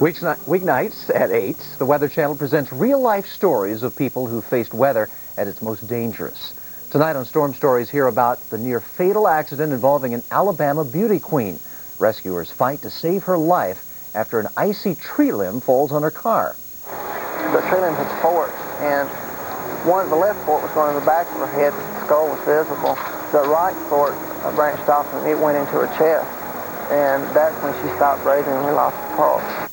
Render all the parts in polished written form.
Weeknights at 8, the Weather Channel presents real-life stories of people who faced weather at its most dangerous. Tonight on Storm Stories, hear about the near-fatal accident involving an Alabama beauty queen. Rescuers fight to save her life after an icy tree limb falls on her car. The tree limb was forked, and the left fork was going to the back of her head. The skull was visible. The right fork branched off, and it went into her chest. And that's when she stopped breathing and we lost the pulse.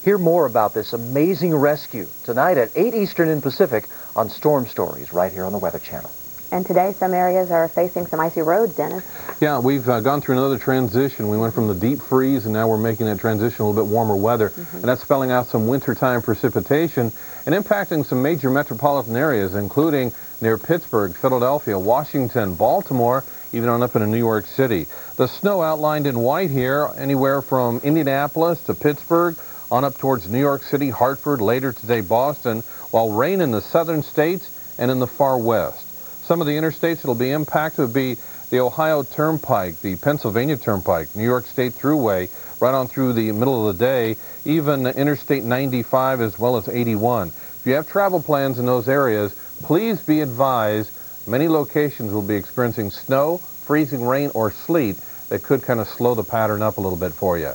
Hear more about this amazing rescue tonight at 8 Eastern and Pacific on Storm Stories right here on the Weather Channel. And today some areas are facing some icy roads, Dennis. Yeah, we've gone through another transition. We went from the deep freeze and now we're making that transition a little bit warmer weather. And that's spelling out some wintertime precipitation and impacting some major metropolitan areas, including near Pittsburgh, Philadelphia, Washington, Baltimore, even on up into New York City. The snow outlined in white here, anywhere from Indianapolis to Pittsburgh, on up towards New York City, Hartford, later today Boston, while rain in the southern states and in the far west. Some of the interstates that will be impacted would be the Ohio Turnpike, the Pennsylvania Turnpike, New York State Thruway, right on through the middle of the day, even Interstate 95 as well as 81. If you have travel plans in those areas, please be advised many locations will be experiencing snow, freezing rain, or sleet that could kind of slow the pattern up a little bit for you.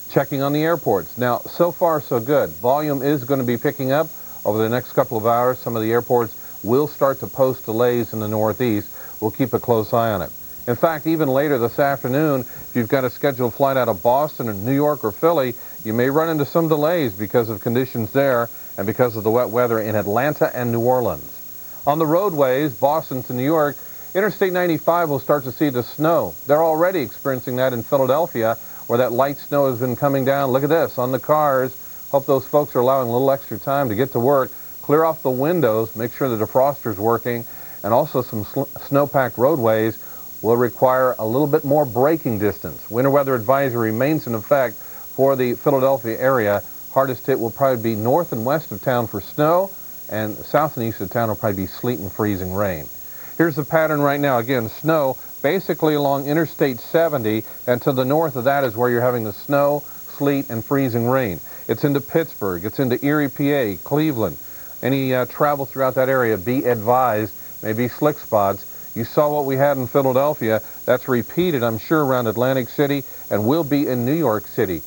Checking on the airports. Now, so far so good. Volume is going to be picking up over the next couple of hours. Some of the airports will start to post delays in the Northeast. We'll keep a close eye on it. In fact, even later this afternoon, if you've got a scheduled flight out of Boston or New York or Philly, you may run into some delays because of conditions there and because of the wet weather in Atlanta and New Orleans. On the roadways, Boston to New York, Interstate 95 will start to see the snow. They're already experiencing that in Philadelphia, where that light snow has been coming down. Look at this on the cars. Hope those folks are allowing a little extra time to get to work. Clear off the windows, make sure the defroster's working, and also some snow-packed roadways will require a little bit more braking distance. Winter weather advisory remains in effect for the Philadelphia area. Hardest hit will probably be north and west of town for snow, and south and east of town will probably be sleet and freezing rain. Here's the pattern right now. Again, snow basically along Interstate 70, and to the north of that is where you're having the snow, sleet, and freezing rain. It's into Pittsburgh, it's into Erie, PA, Cleveland. Any travel throughout that area, be advised, maybe slick spots. You saw what we had in Philadelphia. That's repeated, I'm sure, around Atlantic City and will be in New York City.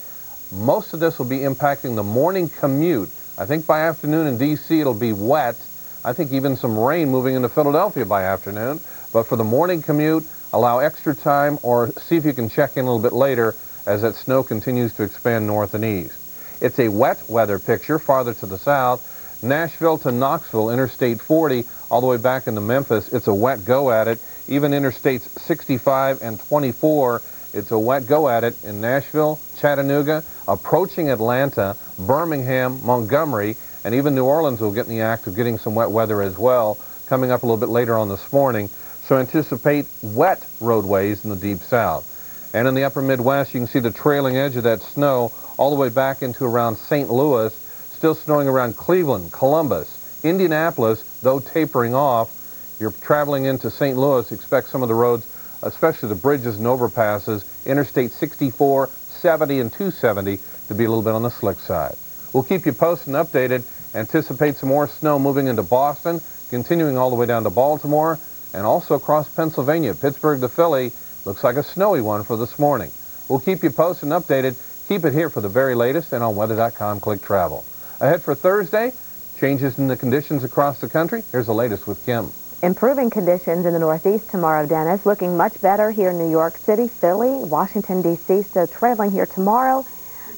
Most of this will be impacting the morning commute. I think by afternoon in D.C. it'll be wet. I think even some rain moving into Philadelphia by afternoon. But for the morning commute, allow extra time or see if you can check in a little bit later as that snow continues to expand north and east. It's a wet weather picture farther to the south. Nashville to Knoxville, Interstate 40, all the way back into Memphis. It's a wet go at it. Even Interstates 65 and 24, it's a wet go at it in Nashville, Chattanooga, approaching Atlanta, Birmingham, Montgomery, and even New Orleans will get in the act of getting some wet weather as well, coming up a little bit later on this morning. So anticipate wet roadways in the deep south. And in the upper Midwest, you can see the trailing edge of that snow all the way back into around St. Louis, still snowing around Cleveland, Columbus, Indianapolis, though tapering off. You're traveling into St. Louis, expect some of the roads, especially the bridges and overpasses, Interstate 64, 70, and 270 to be a little bit on the slick side. We'll keep you posted and updated. Anticipate some more snow moving into Boston, continuing all the way down to Baltimore, and also across Pennsylvania, Pittsburgh to Philly. Looks like a snowy one for this morning. We'll keep you posted and updated. Keep it here for the very latest and on weather.com. Click travel. Ahead for Thursday, changes in the conditions across the country. Here's the latest with Kim. Improving conditions in the Northeast tomorrow, Dennis. Looking much better here in New York City, Philly, Washington, D.C. So traveling here tomorrow,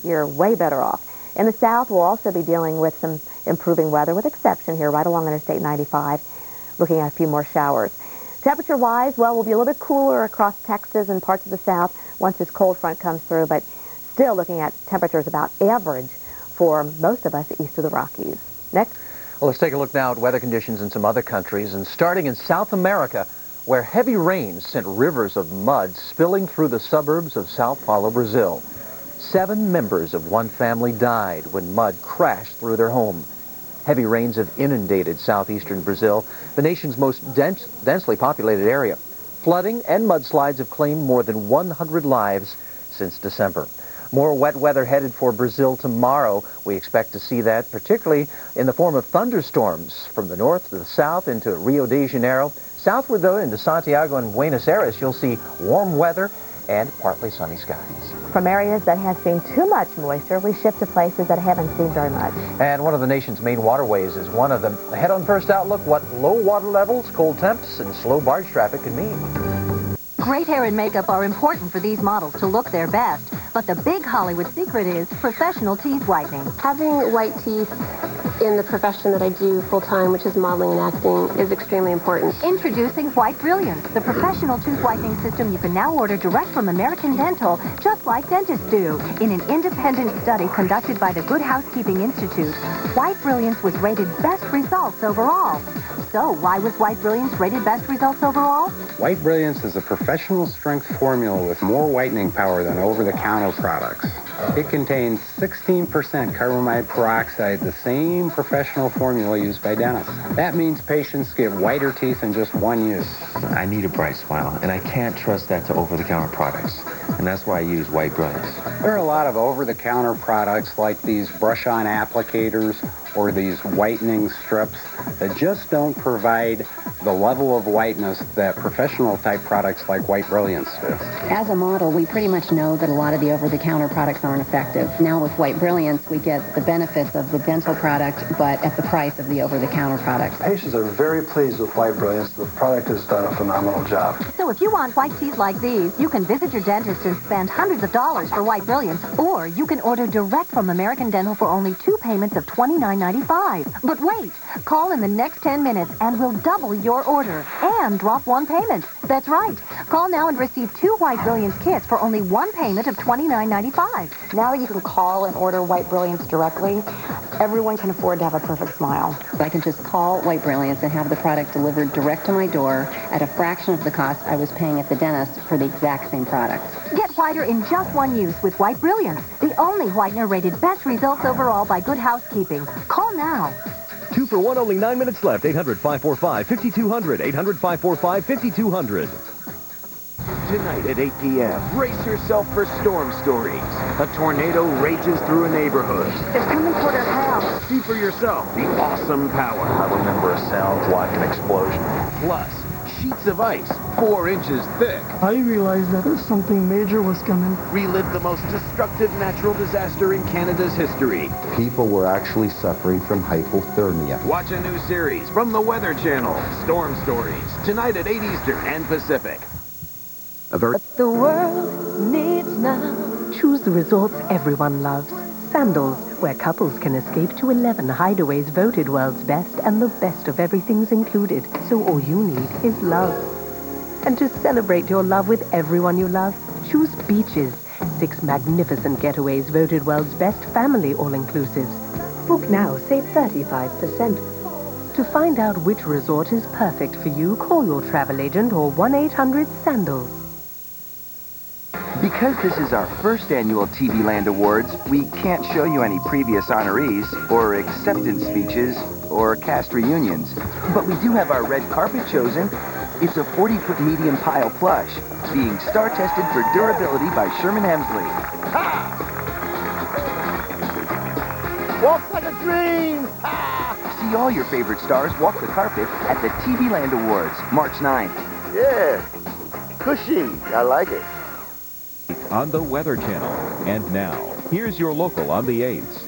you're way better off. In the South, we'll also be dealing with some improving weather, with exception here right along Interstate 95. Looking at a few more showers. Temperature-wise, well, we'll be a little bit cooler across Texas and parts of the South once this cold front comes through, but still looking at temperatures about average for most of us east of the Rockies. Next. Well, let's take a look now at weather conditions in some other countries, and starting in South America, where heavy rains sent rivers of mud spilling through the suburbs of Sao Paulo, Brazil. 7 members of one family died when mud crashed through their home. Heavy rains have inundated southeastern Brazil, the nation's most densely populated area. Flooding and mudslides have claimed more than 100 lives since December. More wet weather headed for Brazil tomorrow. We expect to see that particularly in the form of thunderstorms from the north to the south into Rio de Janeiro. Southward, though, into Santiago and Buenos Aires, you'll see warm weather and partly sunny skies. From areas that have seen too much moisture, we shift to places that haven't seen very much. And one of the nation's main waterways is one of them. Ahead on First Outlook, what low water levels, cold temps, and slow barge traffic can mean. Great hair and makeup are important for these models to look their best. But the big Hollywood secret is professional teeth whitening. Having white teeth in the profession that I do full-time, which is modeling and acting, is extremely important. Introducing White Brilliance, the professional tooth whitening system you can now order direct from American Dental, just like dentists do. In an independent study conducted by the Good Housekeeping Institute, White Brilliance was rated best results overall. So why was White Brilliance rated best results overall? White Brilliance is a professional strength formula with more whitening power than over-the-counter products. It contains 16% carbamide peroxide, the same professional formula used by dentists. That means patients get whiter teeth in just one use. I need a bright smile, and I can't trust that to over-the-counter products. And that's why I use White Brilliance. There are a lot of over-the-counter products like these brush-on applicators or these whitening strips that just don't provide the level of whiteness that professional-type products like White Brilliance do. As a model, we pretty much know that a lot of the over-the-counter products aren't effective. Now with White Brilliance, we get the benefits of the dental product, but at the price of the over-the-counter product. Patients are very pleased with White Brilliance. The product has done a phenomenal job. So if you want white teeth like these, you can visit your dentist and spend hundreds of dollars for White Brilliance, or you can order direct from American Dental for only 2 payments of $29.95. But wait, call in the next 10 minutes and we'll double your order and drop 1 payment. That's right. Call now and receive 2 White Brilliance kits for only 1 payment of $29.95. Now that you can call and order White Brilliance directly, everyone can afford to have a perfect smile. I can just call White Brilliance and have the product delivered direct to my door at a fraction of the cost I was paying at the dentist for the exact same product. Get whiter in just 1 use with White Brilliance, the only whitener rated best results overall by Good Housekeeping. Call now. 2 for 1, only 9 minutes left. 800-545-5200. 800-545-5200. Tonight at 8 p.m., brace yourself for storm stories. A tornado rages through a neighborhood. It's coming toward our house. See for yourself the awesome power. I remember a sound like an explosion. Plus, sheets of ice 4 inches thick. I realized that something major was coming. Relive the most destructive natural disaster in Canada's history. People were actually suffering from hypothermia. Watch a new series from the Weather Channel, Storm Stories, tonight at 8 Eastern and Pacific. What the world needs now. Choose the resorts everyone loves. Sandals, where couples can escape to 11 hideaways voted world's best, and the best of everything's included. So all you need is love. And to celebrate your love with everyone you love, choose Beaches. 6 magnificent getaways voted world's best family all-inclusives. Book now, save 35%. To find out which resort is perfect for you, call your travel agent or 1-800-SANDALS. Because this is our first annual TV Land Awards, we can't show you any previous honorees, or acceptance speeches, or cast reunions. But we do have our red carpet chosen. It's a 40-foot medium pile plush, being star-tested for durability by Sherman Hemsley. Ha! Walk like a dream! Ha! See all your favorite stars walk the carpet at the TV Land Awards, March 9th. Yeah, cushy. I like it. On the Weather Channel. And now, here's your local on the 8s.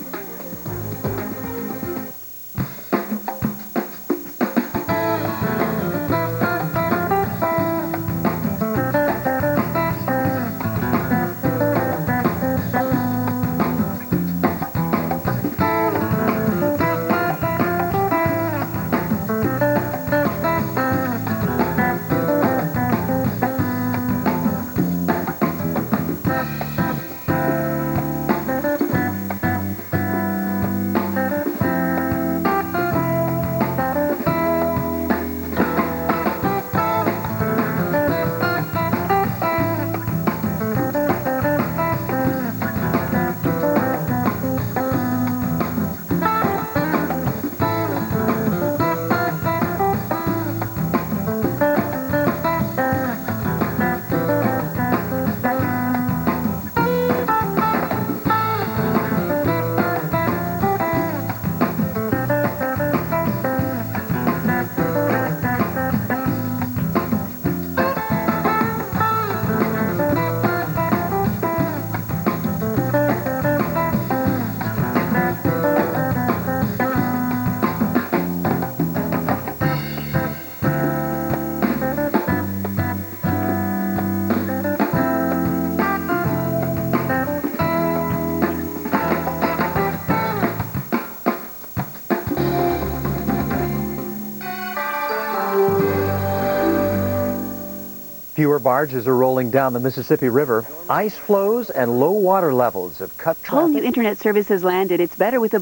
Fewer barges are rolling down the Mississippi River. Ice flows and low water levels have cut traffic. Whole new internet service has landed. It's better with the